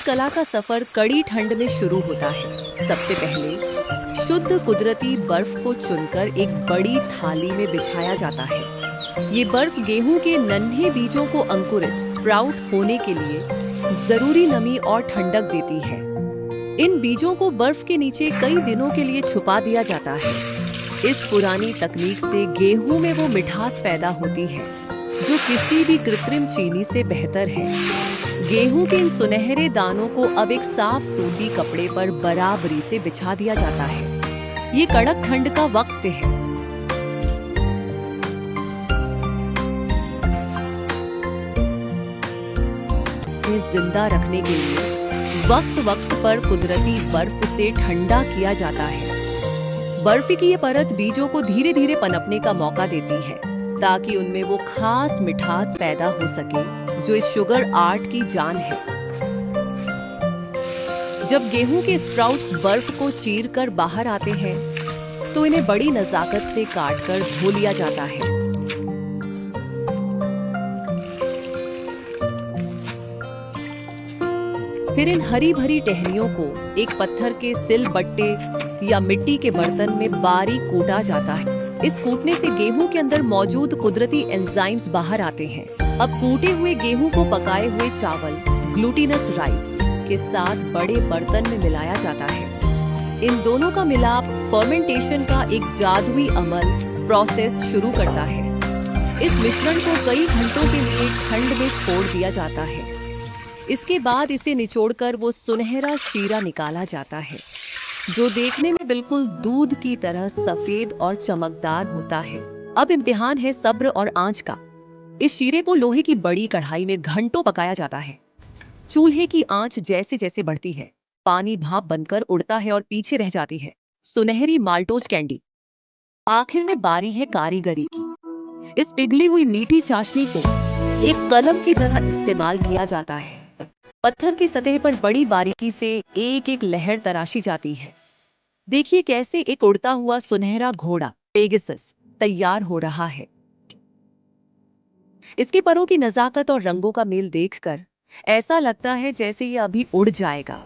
कला का सफर कड़ी ठंड में शुरू होता है। सबसे पहले शुद्ध कुदरती बर्फ को चुनकर एक बड़ी थाली में बिछाया जाता है। ये बर्फ गेहूं के नन्हे बीजों को अंकुरित स्प्राउट होने के लिए जरूरी नमी और ठंडक देती है। इन बीजों को बर्फ के नीचे कई दिनों के लिए छुपा दिया जाता है। इस पुरानी तकनीक से गेहूं में वो मिठास पैदा होती है जो किसी भी कृत्रिम चीनी से बेहतर है। गेहूं के इन सुनहरे दानों को अब एक साफ सूती कपड़े पर बराबरी से बिछा दिया जाता है। ये कड़क ठंड का वक्त है। जिंदा रखने के लिए वक्त वक्त पर कुदरती बर्फ से ठंडा किया जाता है। बर्फ की ये परत बीजों को धीरे धीरे पनपने का मौका देती है ताकि उनमें वो खास मिठास पैदा हो सके जो इस शुगर आर्ट की जान है। जब गेहूं के स्प्राउट्स बर्फ को चीरकर बाहर आते हैं तो इन्हें बड़ी नजाकत से काटकर धो लिया जाता है। फिर इन हरी भरी टहनियों को एक पत्थर के सिल बट्टे या मिट्टी के बर्तन में बारीक कूटा जाता है। इस कूटने से गेहूं के अंदर मौजूद कुदरती एंजाइम्स बाहर आते हैं। अब कूटे हुए गेहूं को पकाए हुए चावल ग्लूटिनस राइस के साथ बड़े बर्तन में मिलाया जाता है। इन दोनों का मिलाप फर्मेंटेशन का एक जादुई अमल प्रोसेस शुरू करता है। इस मिश्रण को कई घंटों के लिए ठंड में छोड़ दिया जाता है। इसके बाद इसे निचोड़कर वो सुनहरा शीरा निकाला जाता है जो देखने में बिल्कुल दूध की तरह सफेद और चमकदार होता है। अब इम्तिहान है सब्र और आंच का। इस शीरे को लोहे की बड़ी कढ़ाई में घंटों पकाया जाता है। चूल्हे की आंच जैसे जैसे बढ़ती है, पानी भाप बनकर उड़ता है और पीछे रह जाती है सुनहरी माल्टोज कैंडी। आखिर में बारी है कारीगरी की। इस पिघली हुई मीठी चाशनी को एक कलम की तरह इस्तेमाल किया जाता है। पत्थर की सतह पर बड़ी बारीकी से एक एक लहर तराशी जाती है। देखिए कैसे एक उड़ता हुआ सुनहरा घोड़ा पेगासस तैयार हो रहा है। इसके परों की नजाकत और रंगों का मेल देखकर ऐसा लगता है जैसे ये अभी उड़ जाएगा।